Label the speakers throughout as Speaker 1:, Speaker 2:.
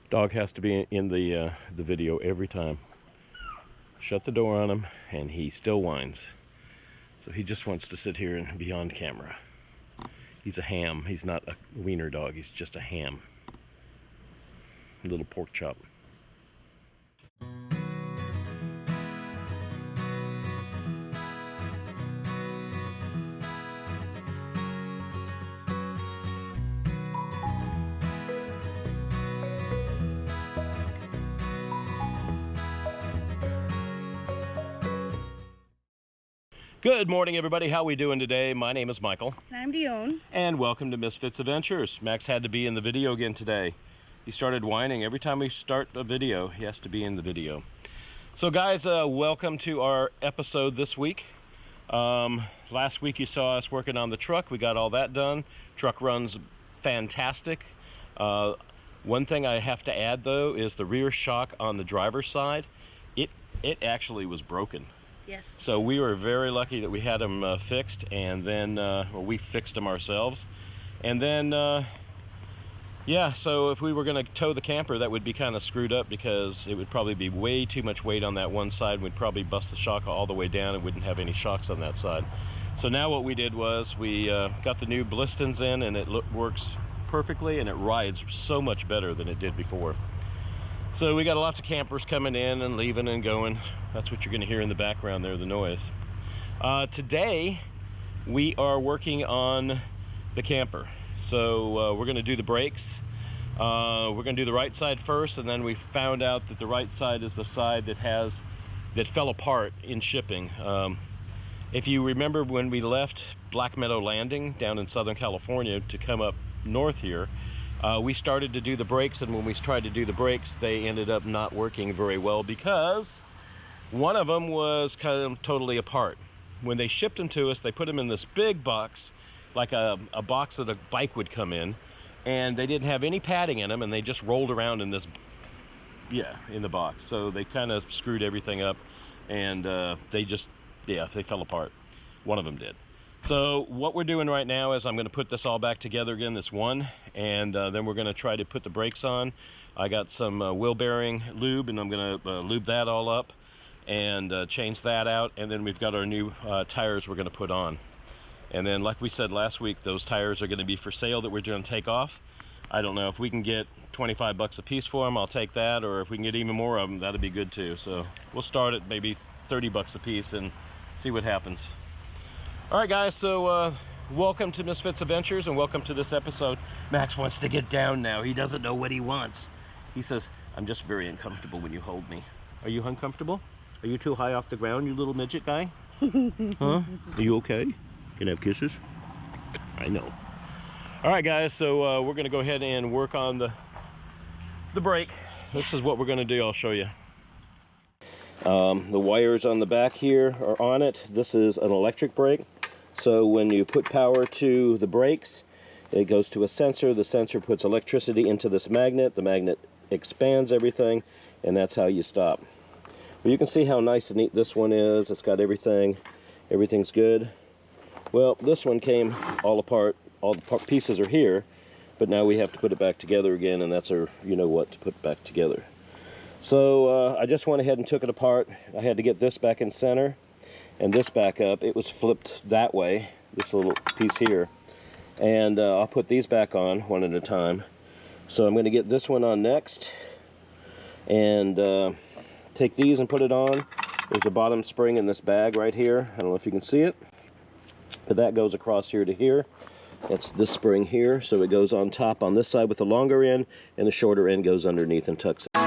Speaker 1: Dog has to be in the video every time. Shut the door on him, and he still whines. So he just wants to sit here and be on camera. He's a ham. He's not a wiener dog. He's just a ham. A little pork chop. Good morning, everybody. How we doing today? My name is Michael.
Speaker 2: And I'm Dione.
Speaker 1: And welcome to Misfits Adventures. Max had to be in the video again today. He started whining. Every time we start a video, he has to be in the video. So guys, welcome to our episode this week. Last week you saw us working on the truck. We got all that done. Truck runs fantastic. One thing I have to add though is the rear shock on the driver's side. It actually was broken.
Speaker 2: Yes.
Speaker 1: So we were very lucky that we had them fixed, and then well, we fixed them ourselves. And then yeah, so if we were going to tow the camper, that would be kind of screwed up because it would probably be way too much weight on that one side. We'd probably bust the shock all the way down and wouldn't have any shocks on that side. So now what we did was we got the new Blistons in, and it works perfectly, and it rides so much better than it did before. So we got lots of campers coming in and leaving and going. That's what you're going to hear in the background there, the noise. Today we are working on the camper. So we're going to do the brakes. We're going to do the right side first, and then we found out that the right side is the side that fell apart in shipping. If you remember when we left Black Meadow Landing down in Southern California to come up north here, we started to do the brakes, and when we tried to do the brakes, they ended up not working very well because one of them was kind of totally apart. When they shipped them to us, they put them in this big box, like a box that a bike would come in, and they didn't have any padding in them, and they just rolled around in this, in the box. So they kind of screwed everything up, and they fell apart. One of them did. So what we're doing right now is I'm going to put this all back together again, this one, and then we're going to try to put the brakes on. I got some wheel bearing lube, and I'm going to lube that all up and change that out, and then we've got our new tires we're going to put on. And then, like we said last week, those tires are going to be for sale that we're going to take off. I don't know if we can get 25 bucks a piece for them, I'll take that, or if we can get even more of them, that'd be good too. So we'll start at maybe 30 bucks a piece and see what happens. All right, guys, so welcome to Misfits Adventures, and welcome to this episode. Max wants to get down now. He doesn't know what he wants. He says, I'm just very uncomfortable when you hold me. Are you uncomfortable? Are you too high off the ground, you little midget guy? Huh? Are you okay? Can I have kisses? I know. All right, guys, so we're going to go ahead and work on the brake. This is what we're going to do. I'll show you. The wires on the back here are on it. This is an electric brake. So when you put power to the brakes, it goes to a sensor. The sensor puts electricity into this magnet. The magnet expands everything, and that's how you stop. Well, you can see how nice and neat this one is. It's got everything. Everything's good. Well, this one came all apart. All the pieces are here, but now we have to put it back together again, and that's our, you know what, to put back together. So I just went ahead and took it apart. I had to get this back in center and this back up. It was flipped that way, this little piece here. And I'll put these back on one at a time. So I'm going to get this one on next and take these and put it on. There's a bottom spring in this bag right here. I don't know if you can see it, but that goes across here to here. That's this spring here, so it goes on top on this side with the longer end, and the shorter end goes underneath and tucks in.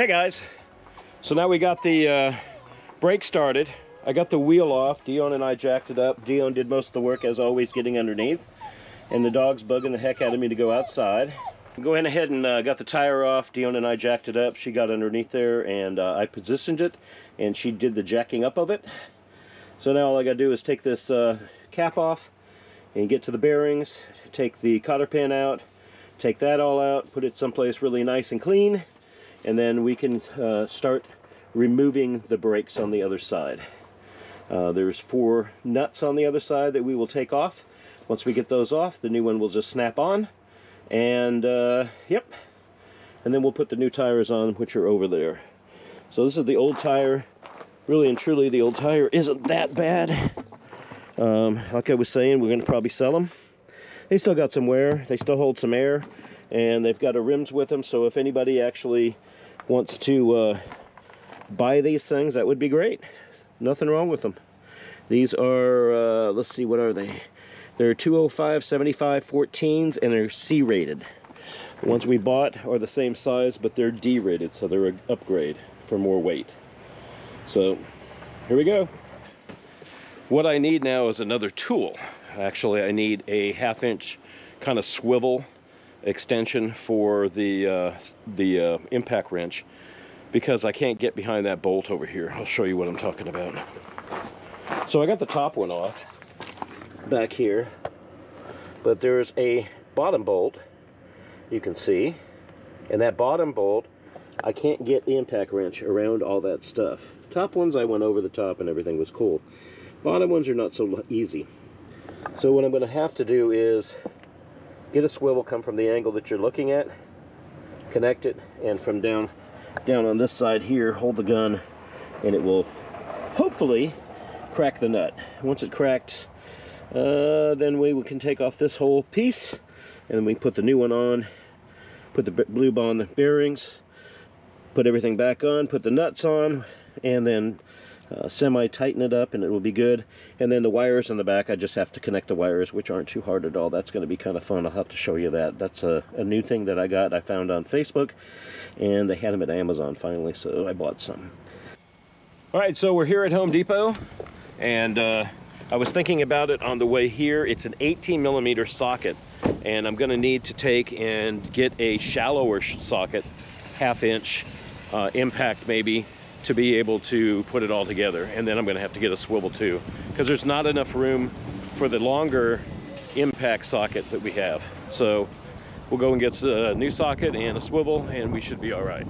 Speaker 1: Hey guys, so now we got the brake started. I got the wheel off. Dione and I jacked it up. Dione did most of the work, as always, getting underneath. And the dog's bugging the heck out of me to go outside. Going ahead and got the tire off. Dione and I jacked it up. She got underneath there and I positioned it and she did the jacking up of it. So now all I gotta do is take this cap off and get to the bearings, take the cotter pin out, take that all out, put it someplace really nice and clean, and then we can start removing the brakes on the other side. There's 4 nuts on the other side that we will take off. Once we get those off, the new one will just snap on, and yep, and then we'll put the new tires on, which are over there. So this is the old tire. Really and truly, the old tire isn't that bad. Like I was saying, we're going to probably sell them. They still got some wear, they still hold some air, and they've got rims with them, so if anybody actually wants to buy these things, that would be great. Nothing wrong with them. These are, let's see, what are they? They're 205, 75, 14s, and they're C-rated. The ones we bought are the same size, but they're D-rated, so they're an upgrade for more weight. So, here we go. What I need now is another tool. Actually, I need a 1/2-inch kind of swivel extension for the impact wrench, because I can't get behind that bolt over here. I'll show you what I'm talking about. So I got the top one off back here, but there's a bottom bolt you can see, and that bottom bolt, I can't get the impact wrench around all that stuff. Top ones I went over the top and everything was cool. Bottom ones are not so easy. So what I'm going to have to do is get a swivel, come from the angle that you're looking at, connect it, and from down on this side here, hold the gun, and it will hopefully crack the nut. Once it's cracked, then we can take off this whole piece, and then we put the new one on, put the lube on the bearings, put everything back on, put the nuts on, and then semi-tighten it up, and it will be good. And then the wires in the back, I just have to connect the wires, which aren't too hard at all. That's going to be kind of fun. I'll have to show you that. That's a new thing that I found on Facebook, and they had them at Amazon finally, so I bought some. All right, so we're here at Home Depot, and I was thinking about it on the way here. It's an 18mm socket, and I'm going to need to take and get a shallower socket, 1/2-inch impact maybe, to be able to put it all together. And then I'm going to have to get a swivel too, because there's not enough room for the longer impact socket that we have. So we'll go and get a new socket and a swivel, and we should be all right.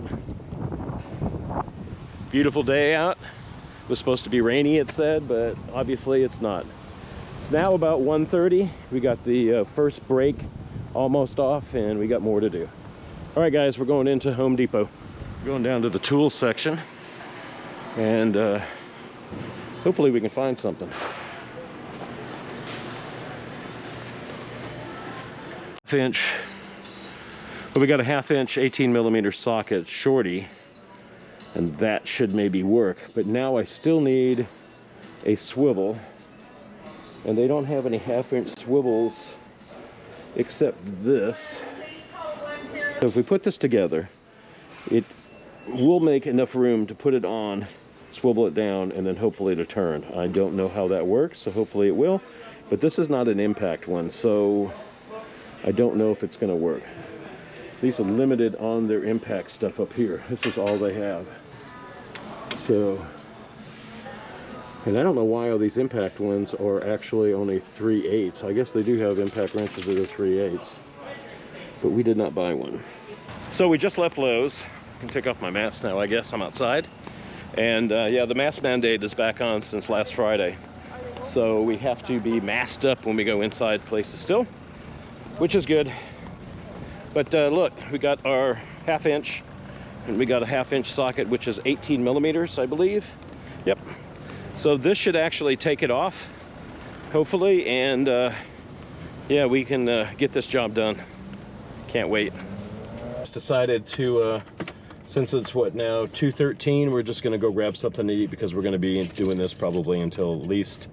Speaker 1: Beautiful day out. It was supposed to be rainy, it said, but obviously it's not. It's now about 1:30. We got the first brake almost off, and we got more to do. All right, guys, we're going into Home Depot. We're going down to the tools section, and hopefully we can find something. Inch. Well, we got a 1/2-inch 18mm socket shorty, and that should maybe work. But now I still need a swivel, and they don't have any 1/2-inch swivels except this. So if we put this together, it will make enough room to put it on, swivel it down, and then hopefully it'll turn. I don't know how that works, so hopefully it will. But this is not an impact one, so I don't know if it's going to work. These are limited on their impact stuff up here. This is all they have. So, and I don't know why all these impact ones are actually only 3/8. I guess they do have impact wrenches that are 3/8, but we did not buy one. So we just left Lowe's. I can take off my mask now, I guess. I'm outside. And yeah, the mask mandate is back on since last Friday. So we have to be masked up when we go inside places still, which is good. But look, we got our 1/2-inch, and we got a 1/2-inch socket, which is 18mm, I believe. Yep. So this should actually take it off, hopefully, and yeah, we can get this job done. Can't wait. Just decided to, since it's what now, 2:13, we're just gonna go grab something to eat, because we're gonna be doing this probably until at least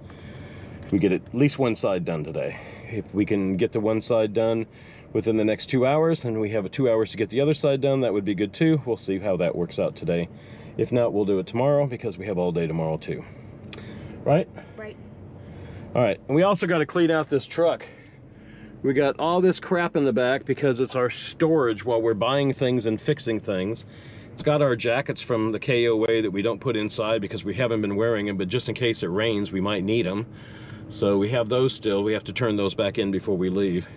Speaker 1: we get at least one side done today. If we can get the one side done, within the next 2 hours, and we have 2 hours to get the other side done. That would be good too. We'll see how that works out today. If not, we'll do it tomorrow because we have all day tomorrow too. Right?
Speaker 2: Right.
Speaker 1: All right, and we also got to clean out this truck. We got all this crap in the back because it's our storage while we're buying things and fixing things. It's got our jackets from the KOA that we don't put inside because we haven't been wearing them, but just in case it rains, we might need them. So we have those still. We have to turn those back in before we leave.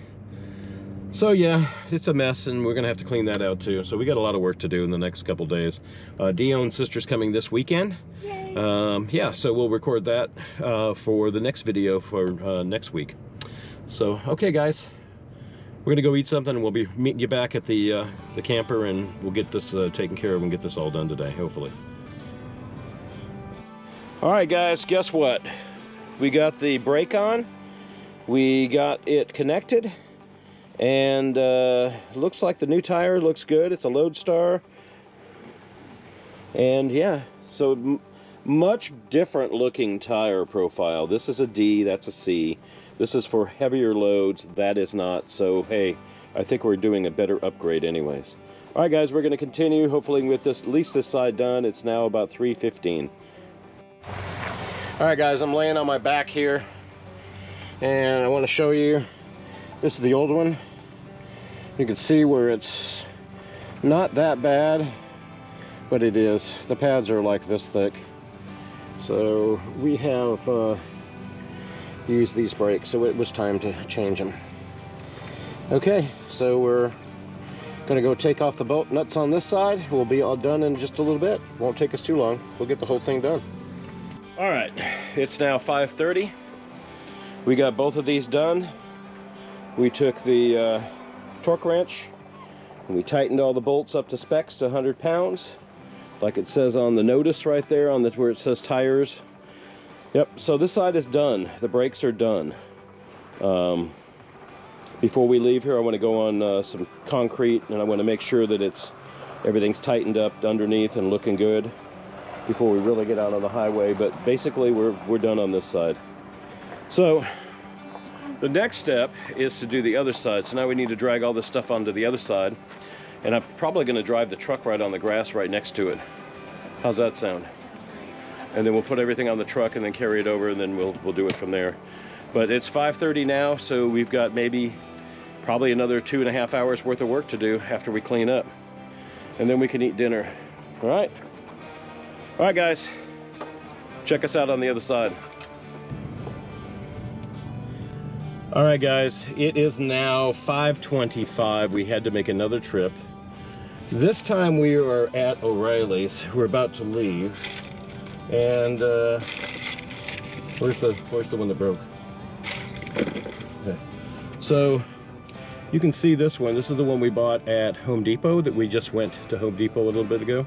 Speaker 1: So yeah, it's a mess, and we're gonna have to clean that out too. So we got a lot of work to do in the next couple days. Dione's sister's coming this weekend.
Speaker 2: Yay.
Speaker 1: Yeah, so we'll record that for the next video for next week. So, okay guys, we're gonna go eat something, and we'll be meeting you back at the camper, and we'll get this taken care of and get this all done today, hopefully. All right guys, guess what? We got the brake on, we got it connected, and looks like the new tire looks good. It's a Lodestar, and yeah, so much different looking tire profile. This is a D, that's a C. This is for heavier loads, that is not. So hey, I think we're doing a better upgrade anyways. All right guys, we're going to continue hopefully with this, at least this side done. It's now about 3:15. All right guys, I'm laying on my back here, and I want to show you, this is the old one. You can see where it's not that bad, but it is. The pads are like this thick. So we have used these brakes, so it was time to change them. Okay, so we're gonna go take off the bolt nuts on this side. We'll be all done in just a little bit. Won't take us too long. We'll get the whole thing done. All right, it's now 5:30. We got both of these done. We took the torque wrench and we tightened all the bolts up to specs to 100 pounds, like it says on the notice right there on where it says tires. Yep, so this side is done. The brakes are done. Before we leave here, I want to go on some concrete, and I want to make sure that everything's tightened up underneath and looking good before we really get out on the highway. But basically, we're done on this side. So the next step is to do the other side. So now we need to drag all this stuff onto the other side, and I'm probably going to drive the truck right on the grass right next to it. How's that sound? And then we'll put everything on the truck and then carry it over, and then we'll do it from there. But it's 5:30 now, so we've got probably another 2.5 hours worth of work to do after we clean up, and then we can eat dinner. All right guys, check us out on the other side. All right guys, it is now 5:25. We had to make another trip. This time we are at O'Reilly's. We're about to leave. And where's the one that broke? Okay. So you can see this one. This is the one we bought at Home Depot, that we just went to Home Depot a little bit ago,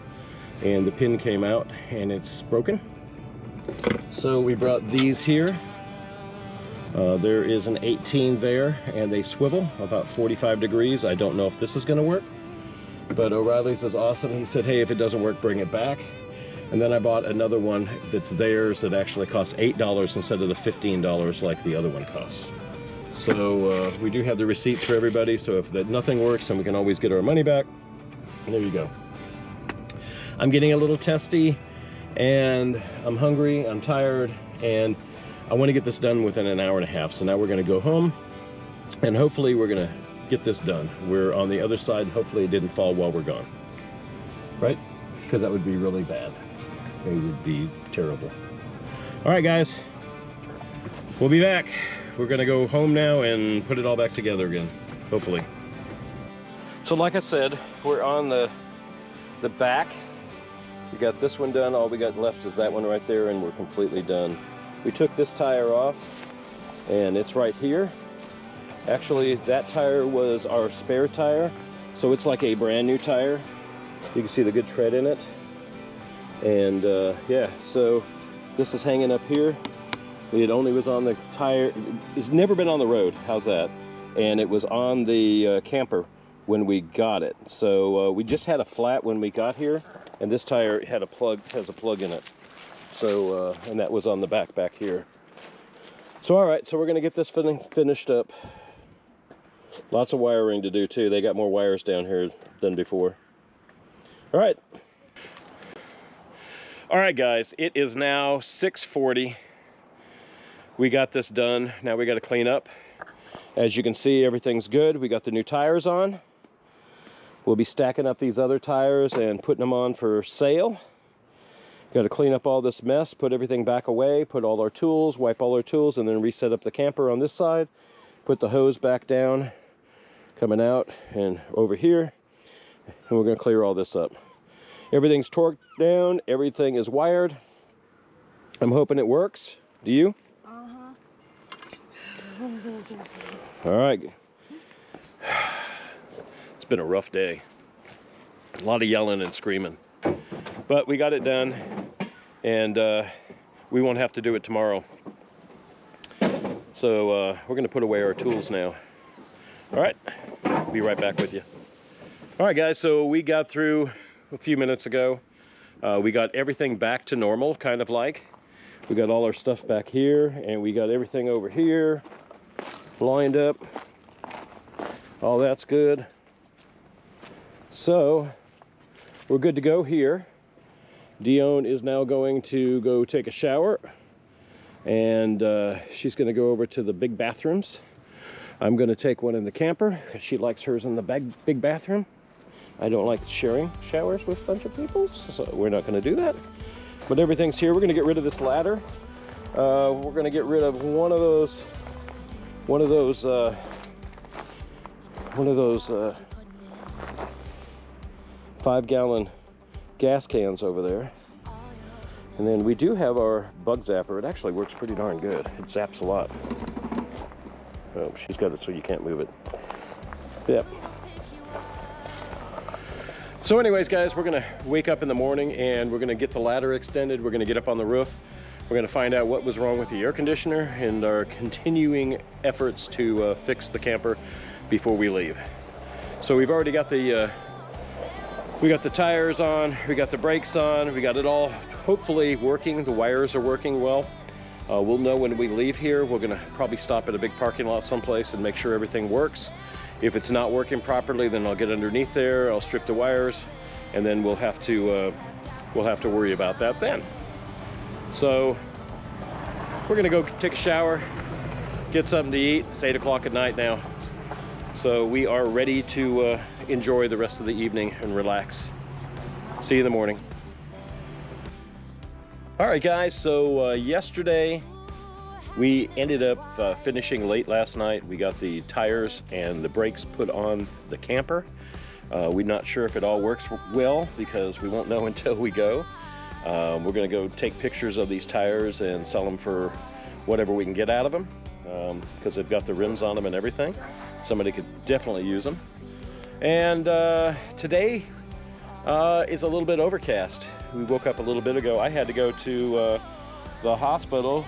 Speaker 1: and the pin came out and it's broken. So we brought these here. There is an 18 there, and they swivel about 45 degrees. I don't know if this is going to work, but O'Reilly's is awesome. He said, hey, if it doesn't work, bring it back. And then I bought another one that's theirs that actually costs $8 instead of the $15 like the other one costs. So we do have the receipts for everybody, so if nothing works, then we can always get our money back. And there you go. I'm getting a little testy, and I'm hungry, I'm tired, and I want to get this done within an hour and a half. So now we're going to go home, and hopefully we're going to get this done. We're on the other side, and hopefully it didn't fall while we're gone. Right? Because that would be really bad. It would be terrible. All right, guys, we'll be back. We're gonna go home now and put it all back together again, hopefully. So like I said, we're on the back. We got this one done. All we got left is that one right there, and we're completely done. We took this tire off, and it's right here. Actually, that tire was our spare tire, so it's like a brand new tire. You can see the good tread in it. And yeah, so this is hanging up here. It only was on the tire. It's never been on the road. How's that? And it was on the camper when we got it. So we just had a flat when we got here, and this tire had has a plug in it. So and that was on the back here. So all right, so we're gonna get this finished up. Lots of wiring to do too. They got more wires down here than before. All right. All right, guys, it is now 6:40. We got this done. Now we got to clean up. As you can see, everything's good. We got the new tires on. We'll be stacking up these other tires and putting them on for sale. Got to clean up all this mess, put everything back away, put all our tools, wipe all our tools, and then reset up the camper on this side. Put the hose back down, coming out and over here. And we're going to clear all this up. Everything's torqued down. Everything is wired. I'm hoping it works. Do you? All right. It's been a rough day. A lot of yelling and screaming. But we got it done. And we won't have to do it tomorrow. So we're going to put away our tools now. All right. Be right back with you. All right, guys. So we got through a few minutes ago. We got everything back to normal, kind of like. We got all our stuff back here, and we got everything over here lined up. All that's good. So we're good to go here. Dione is now going to go take a shower, and she's going to go over to the big bathrooms. I'm going to take one in the camper because she likes hers in the big bathroom. I don't like sharing showers with a bunch of people, so we're not going to do that. But everything's here. We're going to get rid of this ladder. We're going to get rid of one of those 5-gallon gas cans over there. And then we do have our bug zapper. It actually works pretty darn good. It zaps a lot. Oh, she's got it so you can't move it. Yep. So anyways, guys, we're gonna wake up in the morning and we're gonna get the ladder extended. We're gonna get up on the roof. We're gonna find out what was wrong with the air conditioner and our continuing efforts to fix the camper before we leave. So we've already got the we got the tires on, we got the brakes on, we got it all hopefully working. The wires are working well. We'll know when we leave here. We're gonna probably stop at a big parking lot someplace and make sure everything works. If it's not working properly, then I'll get underneath there, I'll strip the wires, and then we'll have to worry about that then. So we're gonna go take a shower, get something to eat. It's 8 o'clock at night now. So we are ready to enjoy the rest of the evening and relax. See you in the morning. All right, guys, so yesterday we ended up finishing late last night. We got the tires and the brakes put on the camper. We're not sure if it all works well because we won't know until we go. We're gonna go take pictures of these tires and sell them for whatever we can get out of them because they've got the rims on them and everything. Somebody could definitely use them. And today is a little bit overcast. We woke up a little bit ago. I had to go to the hospital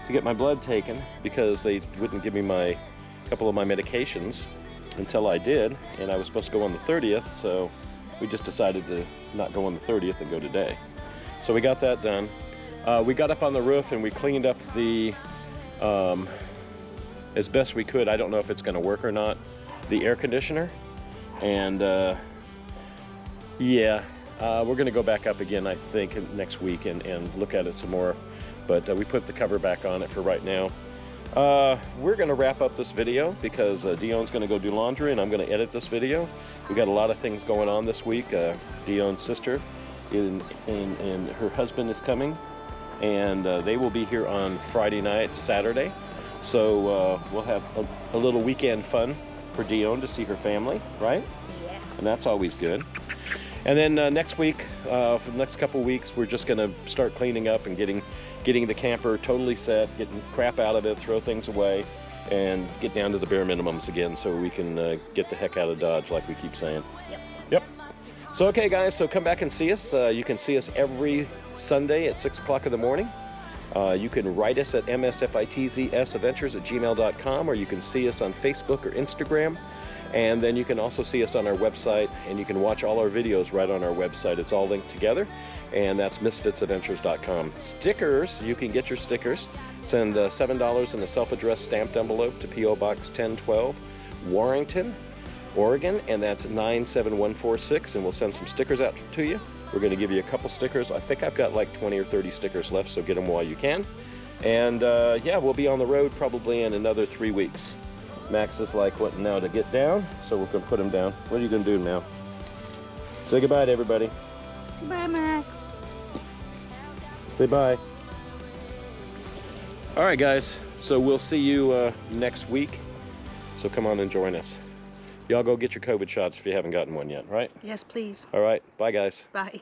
Speaker 1: to get my blood taken because they wouldn't give me a couple of my medications until I did, and I was supposed to go on the 30th, so we just decided to not go on the 30th and go today. So we got that done. We got up on the roof and we cleaned up the as best we could. I don't know if it's going to work or not, the air conditioner, and yeah, we're going to go back up again, I think, next week and look at it some more. But we put the cover back on it for right now. We're going to wrap up this video because Dion's going to go do laundry and I'm going to edit this video. We got a lot of things going on this week. Dion's sister and her husband is coming, and they will be here on Friday night, Saturday. So we'll have a little weekend fun for Dione to see her family, right? Yeah. And that's always good. And then next week, for the next couple weeks, we're just going to start cleaning up and getting the camper totally set, getting crap out of it, throw things away, and get down to the bare minimums again so we can get the heck out of Dodge, like we keep saying. Yep. So, okay, guys, so come back and see us. You can see us every Sunday at 6 o'clock in the morning. You can write us at msfitzadventures@gmail.com, or you can see us on Facebook or Instagram. And then you can also see us on our website, and you can watch all our videos right on our website. It's all linked together, and that's MsFitz'sAdventures.com. Stickers, you can get your stickers. Send $7 in a self-addressed stamped envelope to P.O. Box 1012, Warrington, Oregon, and that's 97146, and we'll send some stickers out to you. We're going to give you a couple stickers. I think I've got like 20 or 30 stickers left, so get them while you can. And yeah, we'll be on the road probably in another 3 weeks. Max is like wanting now to get down, so we're going to put him down. What are you going to do now? Say goodbye to everybody.
Speaker 2: Bye, Max.
Speaker 1: Say bye. All right, guys. So we'll see you next week. So come on and join us. Y'all go get your COVID shots if you haven't gotten one yet, right?
Speaker 2: Yes, please.
Speaker 1: All right. Bye, guys.
Speaker 2: Bye.